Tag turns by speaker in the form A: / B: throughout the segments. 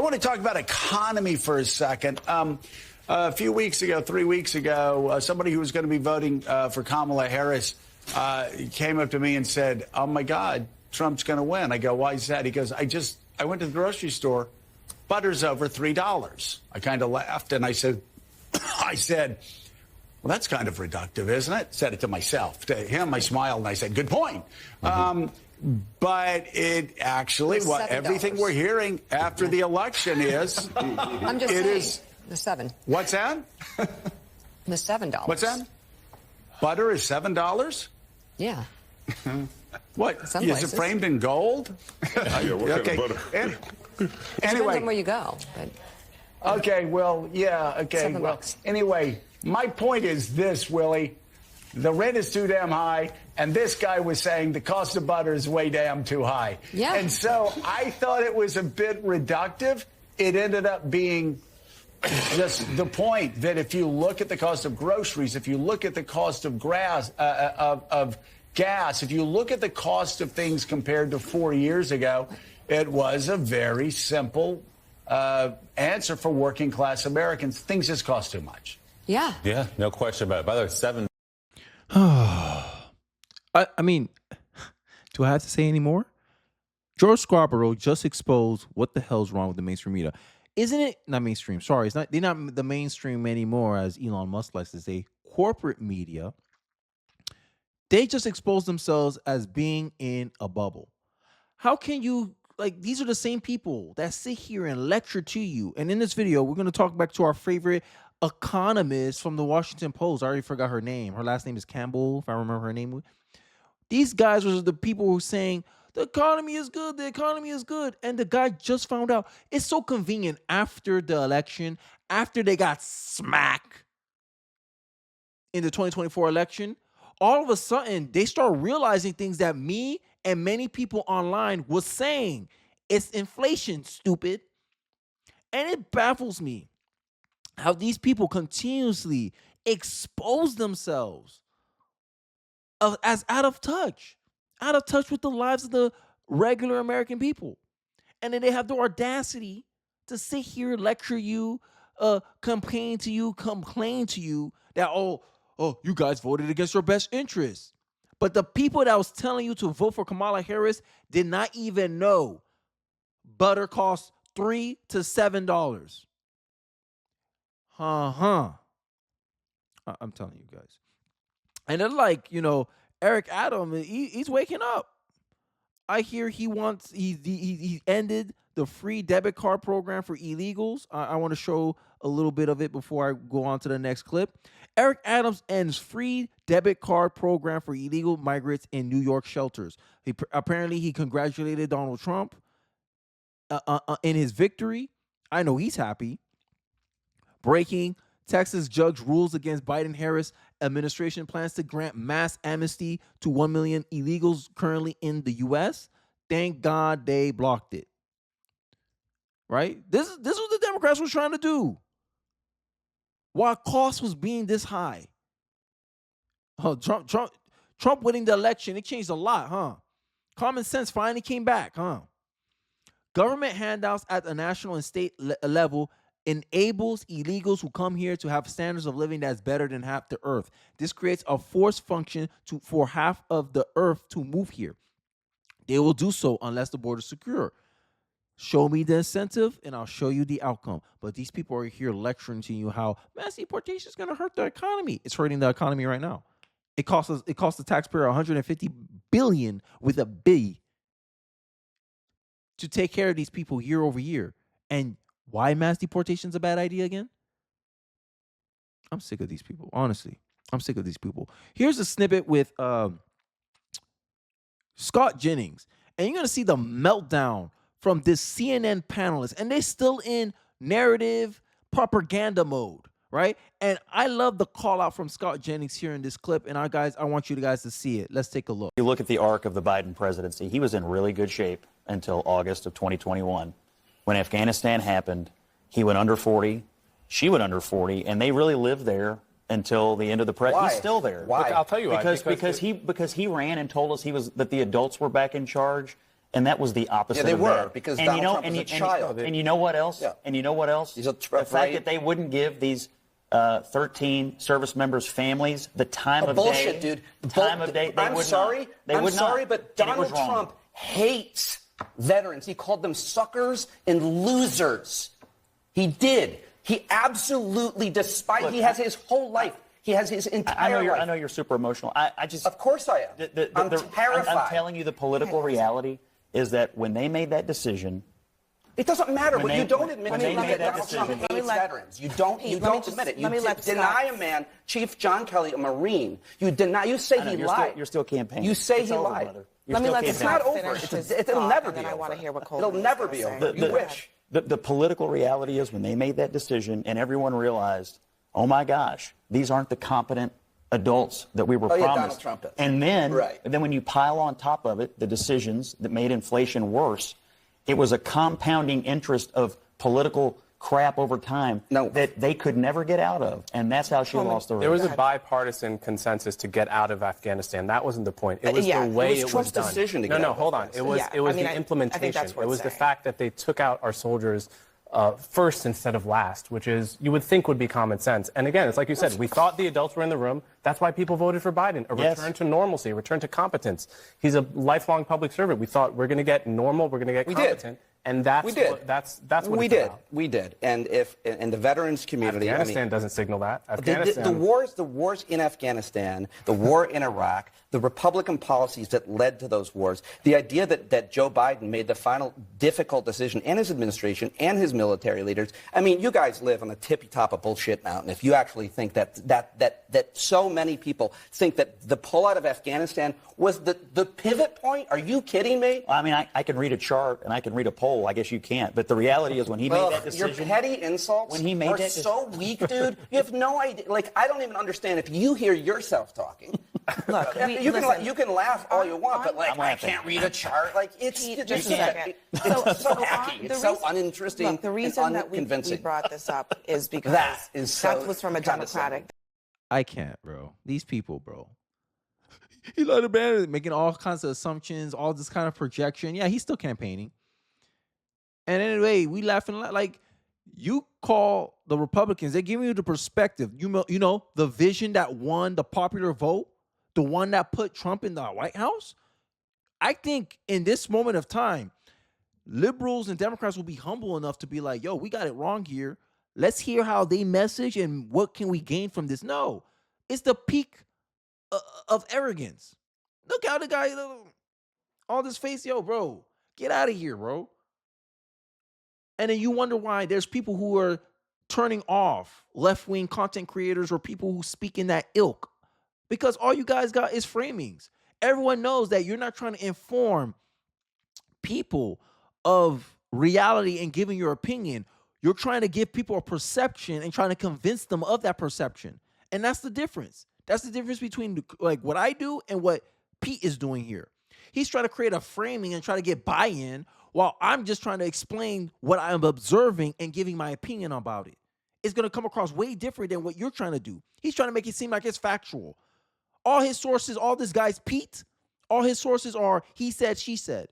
A: I want to talk about economy for a second. A few weeks ago, 3 weeks ago, somebody who was going to be voting for Kamala Harris came up to me and said, "Oh my God, Trump's going to win." I go, "Why is that?" He goes, I went to the grocery store. Butter's over $3. I kind of laughed and I said, well, that's kind of reductive, isn't it? Said it to myself. To him, I smiled and I said, good point. But it actually, what everything we're hearing after the election is,
B: I'm just saying, the $7.
A: What's that?
B: The $7.
A: What's that? Butter is $7?
B: Yeah.
A: What? Is it framed in gold?
C: Yeah, what
A: okay.
C: kind of butter?
B: Depends on where you go. But
A: okay, well, yeah, okay.
B: $7.
A: Anyway, my point is this, Willie. The rent is too damn high, and this guy was saying the cost of butter is way damn too high.
B: Yeah.
A: And so I thought it was a bit reductive. It ended up being just the point that if you look at the cost of groceries, if you look at the cost of gas, if you look at the cost of things compared to 4 years ago, it was a very simple answer for working class Americans. Things just cost too much.
B: yeah.
D: Yeah, no question about it. By the way, $7.
E: I mean, do I have to say any more? George Scarborough just exposed what the hell's wrong with the mainstream media. Isn't it not mainstream? Sorry, it's not. They're not the mainstream anymore, as Elon Musk likes to say. Corporate media. They just expose themselves as being in a bubble. How can you, like, these are the same people that sit here and lecture to you. And in this video, we're going to talk back to our favorite economist from the Washington Post. I already forgot her name. Her last name is Campbell, if I remember her name. These guys were the people who were saying, the economy is good, the economy is good. And the guy just found out. It's so convenient after the election, after they got smacked in the 2024 election, all of a sudden, they start realizing things that me and many people online was saying. It's inflation, stupid. And it baffles me how these people continuously expose themselves as out of touch with the lives of the regular American people. And then they have the audacity to sit here, lecture you, complain to you that, oh, you guys voted against your best interests. But the people that was telling you to vote for Kamala Harris did not even know butter costs $3 to $7. I'm telling you guys. And then, like, Eric Adams, he's waking up. I hear he ended the free debit card program for illegals. I want to show a little bit of it before I go on to the next clip. Eric Adams ends free debit card program for illegal migrants in New York shelters. Apparently he congratulated Donald Trump in his victory. I know he's happy. Breaking: Texas judge rules against Biden-Harris administration plans to grant mass amnesty to 1 million illegals currently in the U.S. Thank God they blocked it. Right? This is what the Democrats were trying to do while cost was being this high. Trump winning the election, it changed a lot, huh? Common sense finally came back, huh? Government handouts at the national and state level enables illegals who come here to have standards of living that's better than half the earth. This creates a force function for half of the earth to move here. They will do so unless the border is secure. Show me the incentive, and I'll show you the outcome. But these people are here lecturing to you how mass deportation is going to hurt the economy. It's hurting the economy right now. It costs the taxpayer $150 billion with a B to take care of these people year over year. And why mass deportation is a bad idea again? I'm sick of these people. Honestly, I'm sick of these people. Here's a snippet with Scott Jennings, and you're going to see the meltdown from this CNN panelist, and they're still in narrative propaganda mode, right? And I love the call out from Scott Jennings here in this clip, and I want you guys to see it. Let's take a look.
F: You look at the arc of the Biden presidency, he was in really good shape until August of 2021. When Afghanistan happened, he went under 40, she went under 40, and they really lived there until the end of the presidency. He's still there.
D: Why? Look, I'll tell you why.
F: Because he ran and told us that the adults were back in charge, And that was the opposite.
C: Yeah, they
F: of
C: were
F: that.
C: because
F: and
C: Donald Trump was a child.
F: And you know what else?
C: Yeah.
F: And you know what else?
C: He's a
F: the fact that they wouldn't give these 13 service members' families the time of
C: bullshit,
F: day.
C: Dude.
F: Time of day. They
C: I'm
F: would
C: sorry.
F: Not. They
C: I'm
F: would
C: sorry,
F: not.
C: but
F: And it was
C: Donald
F: wrong.
C: Trump hates veterans. He called them suckers and losers. He did. He absolutely, despite
F: Look,
C: he has his whole life. He has his entire life.
F: I know you're super emotional. I just.
C: Of course I am. I'm terrified.
F: I'm telling you, the political reality is that when they made that decision.
C: It doesn't matter, but you don't admit
F: when
C: to
F: they
C: me
F: made
C: that
F: that
C: Donald Trump
F: decision.
C: hates veterans. You don't admit it. You deny a man, Chief John Kelly, a Marine. You deny. You say he lied.
F: You're still campaigning.
C: You say
F: It's
C: he
F: over,
C: lied.
F: brother.
B: Let me let
C: It's not over. It'll never be
B: over. I want to hear what Coleman
C: It'll never be over. You wish.
F: The political reality is when they made that decision and everyone realized, oh my gosh, these aren't the competent adults that we were promised.
C: Donald Trump does.
F: And then,
C: Right.
F: and then when you pile on top of it the decisions that made inflation worse, it was a compounding interest of political crap over time that they could never get out of. And that's how she lost the race.
G: There was a bipartisan consensus to get out of Afghanistan. That wasn't the point. It was the way it was
C: Trump's
G: done.
C: decision to get out of
G: hold on. It was the implementation. It was the fact that they took out our soldiers first instead of last, which is you would think would be common sense. And again, it's like you said, we thought the adults were in the room. That's why people voted for Biden. A return to normalcy, a return to competence. He's a lifelong public servant. We thought we're going to get normal, we're going to get competent. And that's what
C: we
G: it's
C: did.
G: about.
C: We did. And if in the veterans community,
G: Afghanistan doesn't signal that.
C: The wars in Afghanistan, the war in Iraq, the Republican policies that led to those wars, the idea that Joe Biden made the final difficult decision, and his administration and his military leaders. I mean, you guys live on the tippy top of bullshit mountain. If you actually think that so many people think that the pullout of Afghanistan was the pivot point, are you kidding me?
F: Well, I mean, I can read a chart and I can read a poll. I guess you can't. But the reality is when he made that decision.
C: Your petty insults are so weak, dude. You have no idea. Like, I don't even understand if you hear yourself talking.
B: Look,
C: you can laugh all you want, but like, I can't read a chart. Like, it's
B: just a second.
C: It's so hacky. It's so uninteresting.
B: Look, the reason that we brought this up is because that was from a Democratic.
E: I can't, bro. These people, bro. He let a man making all kinds of assumptions, all this kind of projection. Yeah, he's still campaigning. And anyway, we laughing like you call the Republicans, they're giving you the perspective. You know, the vision that won the popular vote, the one that put Trump in the White House. I think in this moment of time, liberals and Democrats will be humble enough to be like, yo, we got it wrong here. Let's hear how they message and what can we gain from this. No, it's the peak of arrogance. Look how the guy, all this face, yo, bro, get out of here, bro. And then you wonder why there's people who are turning off left-wing content creators or people who speak in that ilk. Because all you guys got is framings. Everyone knows that you're not trying to inform people of reality and giving your opinion. You're trying to give people a perception and trying to convince them of that perception. And that's the difference. That's the difference between like what I do and what Pete is doing here. He's trying to create a framing and try to get buy-in while I'm just trying to explain what I'm observing and giving my opinion about it. It's going to come across way different than what you're trying to do. He's trying to make it seem like it's factual. All his sources, all this guy's Pete, all his sources are he said, she said.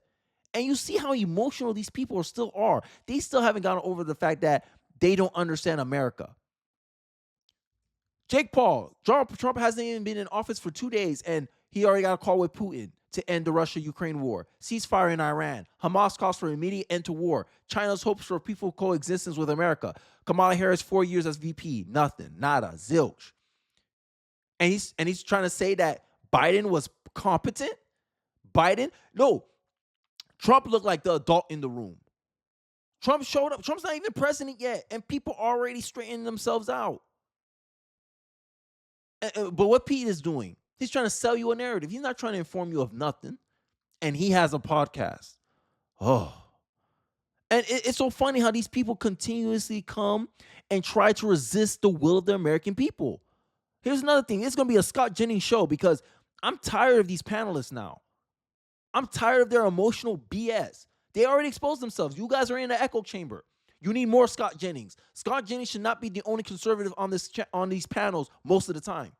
E: And you see how emotional these people still are. They still haven't gotten over the fact that they don't understand America. Jake Paul, Trump hasn't even been in office for 2 days, and he already got a call with Putin to end the Russia-Ukraine war. Ceasefire in Iran. Hamas calls for immediate end to war. China's hopes for peaceful coexistence with America. Kamala Harris, 4 years as VP. Nothing. Nada. Zilch. And he's trying to say that Biden was competent? Biden? No. Trump looked like the adult in the room. Trump showed up. Trump's not even president yet, and people already straightening themselves out. But what Pete is doing, he's trying to sell you a narrative. He's not trying to inform you of nothing. And he has a podcast. Oh. And it's so funny how these people continuously come and try to resist the will of the American people. Here's another thing. It's going to be a Scott Jennings show because I'm tired of these panelists now. I'm tired of their emotional BS. They already exposed themselves. You guys are in the echo chamber. You need more Scott Jennings. Scott Jennings should not be the only conservative on these panels most of the time.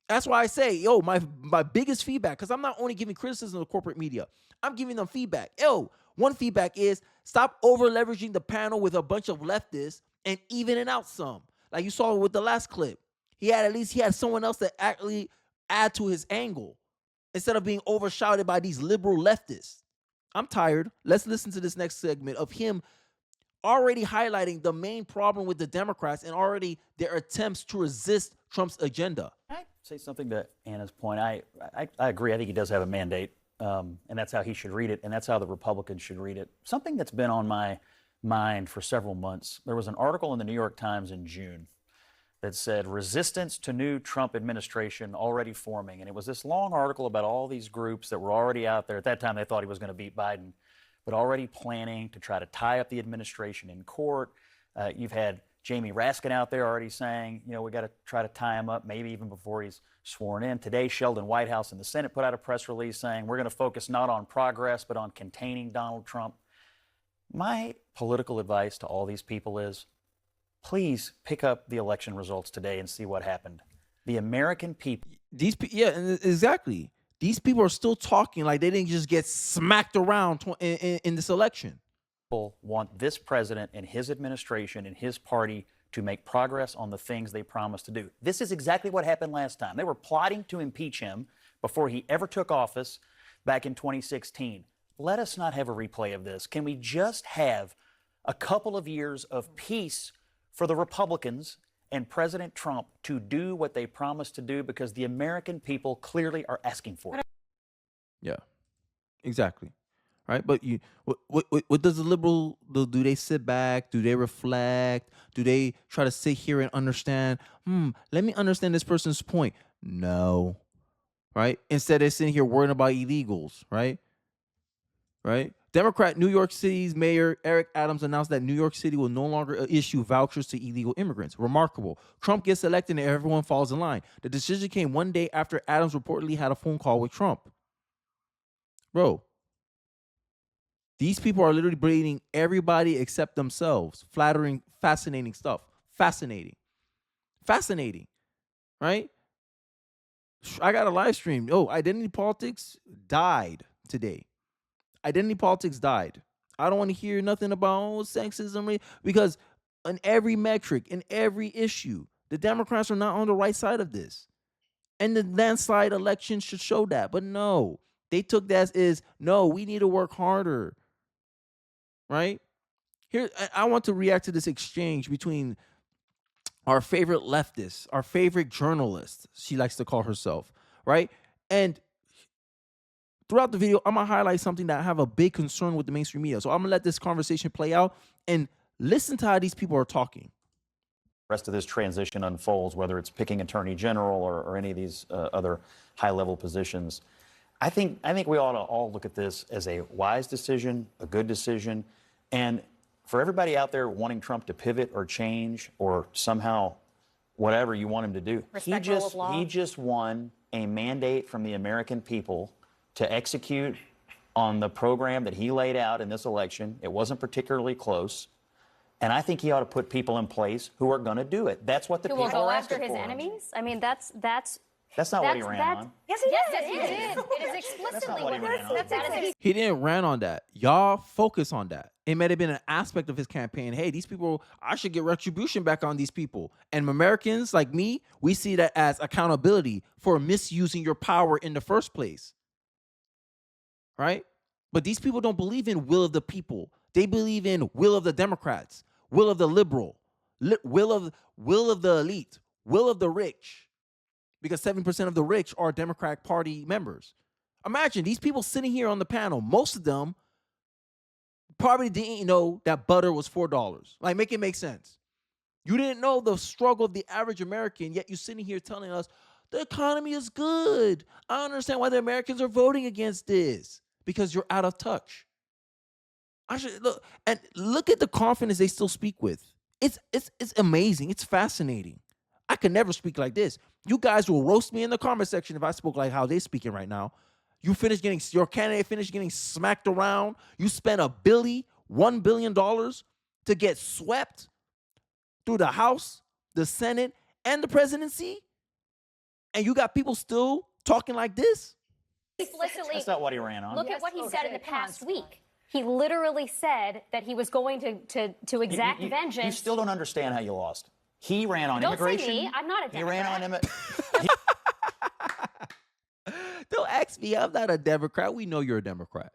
E: That's why I say, yo, my biggest feedback, because I'm not only giving criticism to corporate media, I'm giving them feedback. Yo, one feedback is stop over leveraging the panel with a bunch of leftists and even it out some. Like you saw with the last clip. He had someone else that actually add to his angle instead of being overshadowed by these liberal leftists. I'm tired. Let's listen to this next segment of him already highlighting the main problem with the Democrats and already their attempts to resist Trump's agenda.
F: Can I say something to Anna's point? I agree. I think he does have a mandate, and that's how he should read it, and that's how the Republicans should read it. Something that's been on my mind for several months. There was an article in the New York Times in June that said resistance to new Trump administration already forming. And it was this long article about all these groups that were already out there. At that time, they thought he was going to beat Biden, but already planning to try to tie up the administration in court. You've had Jamie Raskin out there already saying, you know, we got to try to tie him up, maybe even before he's sworn in. Today, Sheldon Whitehouse and the Senate put out a press release saying we're going to focus not on progress, but on containing Donald Trump. My political advice to all these people is, please pick up the election results today and see what happened. The American people.
E: Exactly. These people are still talking like they didn't just get smacked around in this election.
F: People want this president and his administration and his party to make progress on the things they promised to do. This is exactly what happened last time. They were plotting to impeach him before he ever took office back in 2016. Let us not have a replay of this. Can we just have a couple of years of peace for the Republicans and President Trump to do what they promised to do, because the American people clearly are asking for it?
E: Yeah, exactly. Right. But what does the liberal do? Do they sit back? Do they reflect? Do they try to sit here and understand? Let me understand this person's point. No. Right. Instead, they're sitting here worrying about illegals. Right. Right. Democrat New York City's Mayor Eric Adams announced that New York City will no longer issue vouchers to illegal immigrants. Remarkable. Trump gets elected and everyone falls in line. The decision came one day after Adams reportedly had a phone call with Trump. Bro, these people are literally blaming everybody except themselves. Flattering, fascinating stuff. Fascinating. Right? I got a live stream. Identity politics died today. Identity politics died. I don't want to hear nothing about sexism, because on every metric, in every issue, the Democrats are not on the right side of this. And the landslide election should show that. But no, they took that as, no, we need to work harder. Right? Here, I want to react to this exchange between our favorite leftist, our favorite journalist, she likes to call herself, right? And throughout the video, I'm going to highlight something that I have a big concern with the mainstream media. So I'm going to let this conversation play out and listen to how these people are talking.
F: The rest of this transition unfolds, whether it's picking attorney general or any of these other high-level positions. I think we ought to all look at this as a wise decision, a good decision. And for everybody out there wanting Trump to pivot or change or somehow whatever you want him to do, he just won a mandate from the American people to execute on the program that he laid out in this election. It wasn't particularly close. And I think he ought to put people in place who are going to do it. That's what the people are asking for.
H: Who will go after his enemies? I mean, that's
F: not what he ran on.
H: Yes, he did. It is explicitly what he ran on.
E: He didn't ran on that. Y'all focus on that. It might have been an aspect of his campaign. Hey, these people, I should get retribution back on these people. And Americans like me, we see that as accountability for misusing your power in the first place. Right? But these people don't believe in will of the people. They believe in will of the Democrats, will of the liberal, will of the elite, will of the rich. Because 7% of the rich are Democratic Party members. Imagine these people sitting here on the panel. Most of them probably didn't know that butter was $4. Like, make it make sense. You didn't know the struggle of the average American, yet you're sitting here telling us the economy is good. I don't understand why the Americans are voting against this. Because you're out of touch. Look at the confidence they still speak with. It's amazing. It's fascinating. I could never speak like this. You guys will roast me in the comment section if I spoke like how they're speaking right now. Your candidate finished getting smacked around. You spent $1 billion to get swept through the House, the Senate, and the presidency. And you got people still talking like this?
H: Explicitly,
F: That's not what he ran on.
H: look at what he said in the past week. He literally said that he was going to exact vengeance.
F: You still don't understand how you lost. He ran on immigration.
H: Don't say me. I'm not a Democrat.
F: He ran on immigration.
E: Don't ask me. I'm not a Democrat. We know you're a Democrat.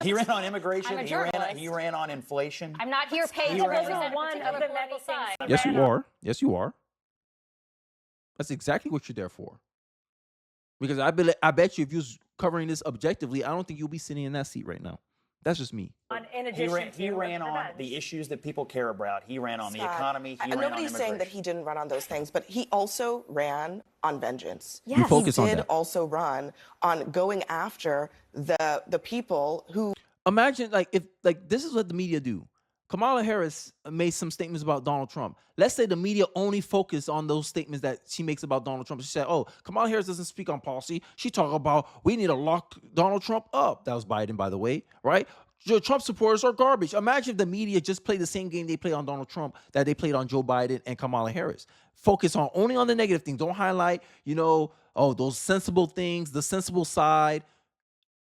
F: He ran on immigration.
H: I'm a journalist.
F: He ran on inflation.
H: I'm not here paid to represent one of the many sides.
E: Yes, you are. Yes, you are. That's exactly what you're there for. Because I bet you if you was covering this objectively, I don't think you'll be sitting in that seat right now. That's just me.
F: He ran on the issues that people care about. He ran on the economy. He ran on
B: nobody's saying that he didn't run on those things, but he also ran on vengeance.
E: Yes.
B: He did also run on going after the people who.
E: Imagine if this is what the media do. Kamala Harris made some statements about Donald Trump. Let's say the media only focus on those statements that she makes about Donald Trump. She said, oh, Kamala Harris doesn't speak on policy. She talked about we need to lock Donald Trump up. That was Biden, by the way, right? Trump supporters are garbage. Imagine if the media just played the same game they play on Donald Trump that they played on Joe Biden and Kamala Harris. Focus only on the negative things. Don't highlight, those sensible things, the sensible side.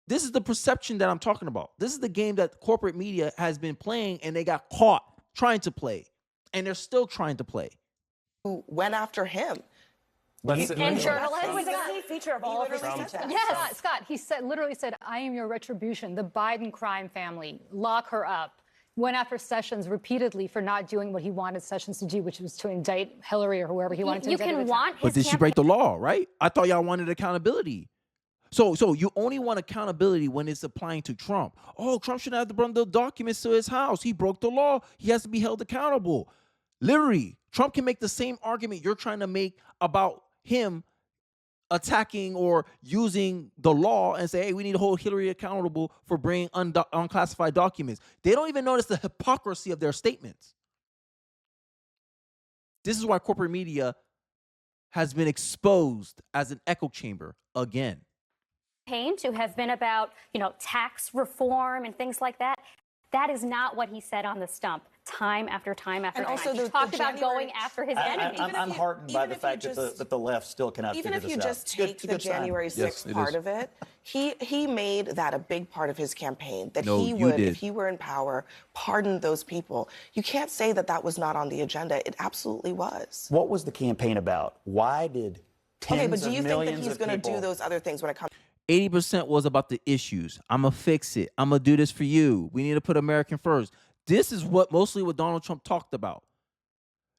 E: This is the perception that I'm talking about. This is the game that corporate media has been playing, and they got caught trying to play, and they're still trying to play.
B: Who went after him.
H: And journalists.
I: It was a key feature of all of his speeches.
H: Yes, Scott, he literally said, I am your retribution, the Biden crime family, lock her up. Went after Sessions repeatedly for not doing what he wanted Sessions to do, which was to indict Hillary or whoever he wanted to indict. You can want his
E: But did she break the law, right? I thought y'all wanted accountability. So you only want accountability when it's applying to Trump. Oh, Trump shouldn't have to bring the documents to his house. He broke the law. He has to be held accountable. Literally, Trump can make the same argument you're trying to make about him attacking or using the law and say, hey, we need to hold Hillary accountable for bringing unclassified documents. They don't even notice the hypocrisy of their statements. This is why corporate media has been exposed as an echo chamber again.
H: To have been about, tax reform and things like that. That is not what he said on the stump time after time after time.
B: Also
H: he talked about going after his enemies.
F: I'm heartened by the fact that the left still cannot figure this out.
B: Even if you just take the January 6th part of it, he made that a big part of his campaign, that he would, if he were in power, pardon those people. You can't say that was not on the agenda. It absolutely was.
F: What was the campaign about? Why did tens of millions of people...
B: Okay, but do you think that he's going to do those other things when it comes...
E: 80% was about the issues. I'm going to fix it. I'm going to do this for you. We need to put American first. This is mostly what Donald Trump talked about.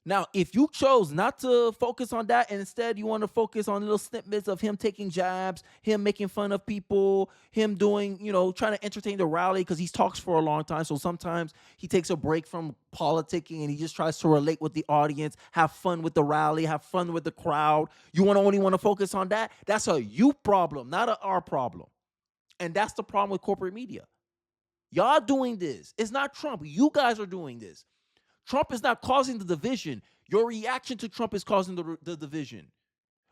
E: Now, if you chose not to focus on that and instead you want to focus on little snippets of him taking jabs, him making fun of people, him doing, trying to entertain the rally because he talks for a long time. So sometimes he takes a break from politicking and he just tries to relate with the audience, have fun with the rally, have fun with the crowd. You only want to focus on that? That's a you problem, not our problem. And that's the problem with corporate media. Y'all doing this. It's not Trump. You guys are doing this. Trump is not causing the division. Your reaction to Trump is causing the division.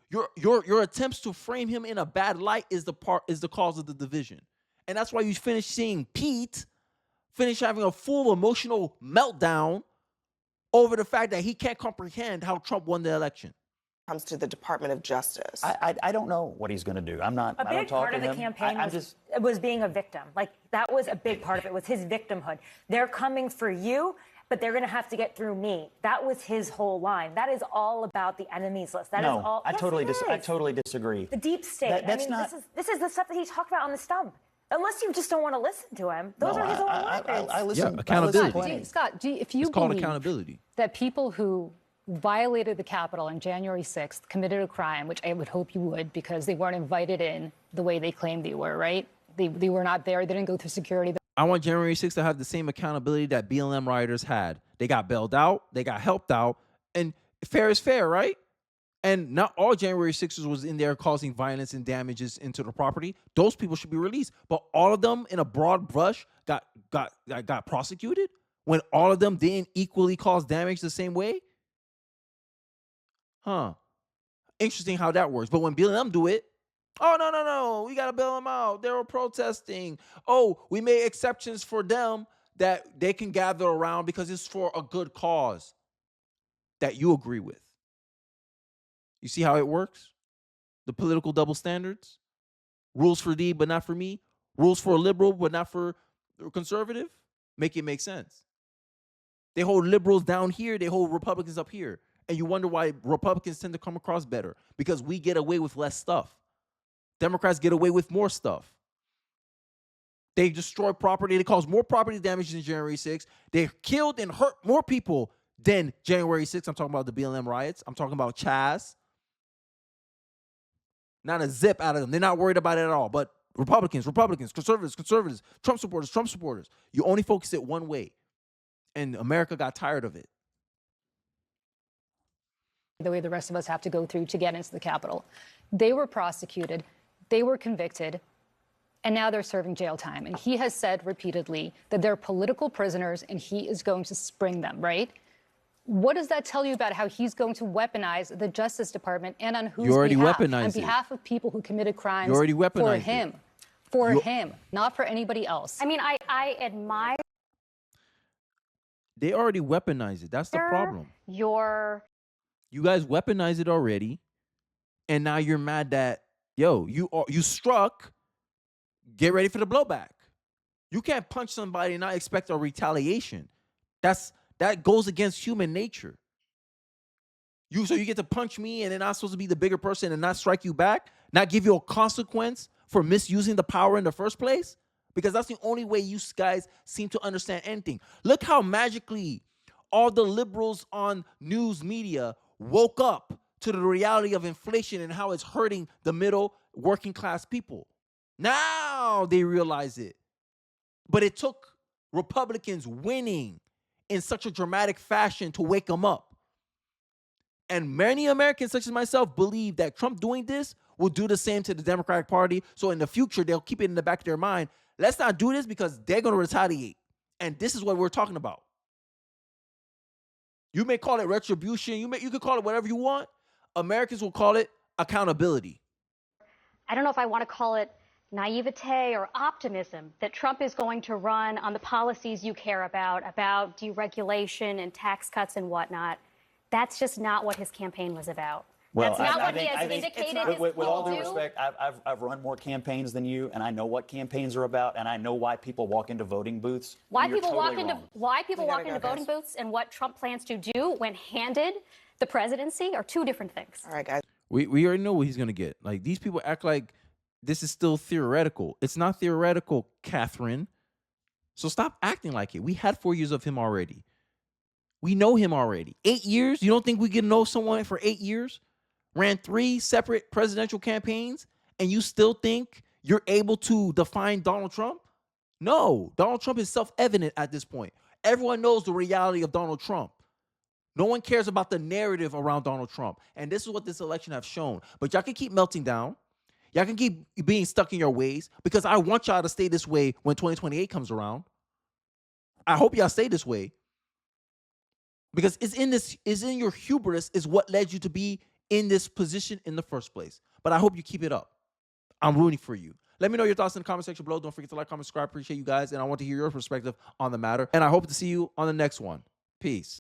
E: Your attempts to frame him in a bad light is the cause of the division. And that's why you finish seeing Pete having a full emotional meltdown over the fact that he can't comprehend how Trump won the election.
B: Comes to the Department of Justice.
F: I don't know what he's going to do. I'm not.
I: A big part of the campaign was being a victim. That was a big part of it. Was his victimhood. They're coming for you, but they're going to have to get through me. That was his whole line. That is all about the enemies list. That is all.
F: I totally disagree.
I: The deep state. This is the stuff that he talked about on the stump. Unless you just don't want to listen to him, those are his own words.
F: I listen.
E: Yeah, accountability.
H: Scott, if you
E: it's called
H: believe
E: accountability.
H: That people who violated the Capitol on January 6th committed a crime, which I would hope you would, because they weren't invited in the way they claimed they were, right? They were not there. They didn't go through security.
E: I want January 6th to have the same accountability that BLM rioters had. They got bailed out. They got helped out. And fair is fair, right? And not all January 6ers was in there causing violence and damages into the property. Those people should be released. But all of them in a broad brush got prosecuted when all of them didn't equally cause damage the same way? Huh. Interesting how that works. But when BLM do it, oh, no, we got to bail them out. They were protesting. Oh, we made exceptions for them that they can gather around because it's for a good cause that you agree with. You see how it works? The political double standards? Rules for thee, but not for me? Rules for a liberal, but not for a conservative? Make it make sense. They hold liberals down here, they hold Republicans up here. And you wonder why Republicans tend to come across better. Because we get away with less stuff. Democrats get away with more stuff. They destroy property. They cause more property damage than January 6th. They killed and hurt more people than January 6th. I'm talking about the BLM riots. I'm talking about Chaz. Not a zip out of them. They're not worried about it at all. But Republicans, conservatives, Trump supporters. You only focus it one way. And America got tired of it.
H: The way the rest of us have to go through to get into the Capitol. They were prosecuted. They were convicted. And now they're serving jail time. And he has said repeatedly that they're political prisoners and he is going to spring them, right? What does that tell you about how he's going to weaponize the Justice Department and on whose behalf? On behalf of people who committed crimes for him. For him, not for anybody else.
I: I mean, I admire.
E: They already weaponized it. That's the problem. You guys weaponized it already. And now you're mad that, yo, you struck. Get ready for the blowback. You can't punch somebody and not expect a retaliation. That goes against human nature. So you get to punch me and then I'm supposed to be the bigger person and not strike you back, not give you a consequence for misusing the power in the first place? Because that's the only way you guys seem to understand anything. Look how magically all the liberals on news media woke up to the reality of inflation and how it's hurting the middle working class people. Now they realize it. But it took Republicans winning in such a dramatic fashion to wake them up. And many Americans, such as myself, believe that Trump doing this will do the same to the Democratic Party. So in the future, they'll keep it in the back of their mind. Let's not do this because they're going to retaliate. And this is what we're talking about. You may call it retribution. You could call it whatever you want. Americans will call it accountability.
J: I don't know if I want to call it naivete or optimism that Trump is going to run on the policies you care about deregulation and tax cuts and whatnot. That's just not what his campaign was about.
F: Well,
J: that's not what he has indicated.
F: With all due respect, I've run more campaigns than you, and I know what campaigns are about, and I know why people walk into voting booths.
J: Why people walk into voting booths and what Trump plans to do when handed the presidency are two different things.
B: All right, guys.
E: We already know what he's gonna get. Like, these people act like this is still theoretical. It's not theoretical, Catherine. So stop acting like it. We had 4 years of him already. We know him already. 8 years? You don't think we can know someone for 8 years? Ran 3 separate presidential campaigns, and you still think you're able to define Donald Trump? No, Donald Trump is self-evident at this point. Everyone knows the reality of Donald Trump. No one cares about the narrative around Donald Trump. And this is what this election has shown. But y'all can keep melting down. Y'all can keep being stuck in your ways because I want y'all to stay this way when 2028 comes around. I hope y'all stay this way. Because it's in your hubris is what led you to be in this position in the first place. But I hope you keep it up. I'm rooting for you. Let me know your thoughts in the comment section below. Don't forget to like, comment, subscribe. Appreciate you guys. And I want to hear your perspective on the matter. And I hope to see you on the next one. Peace.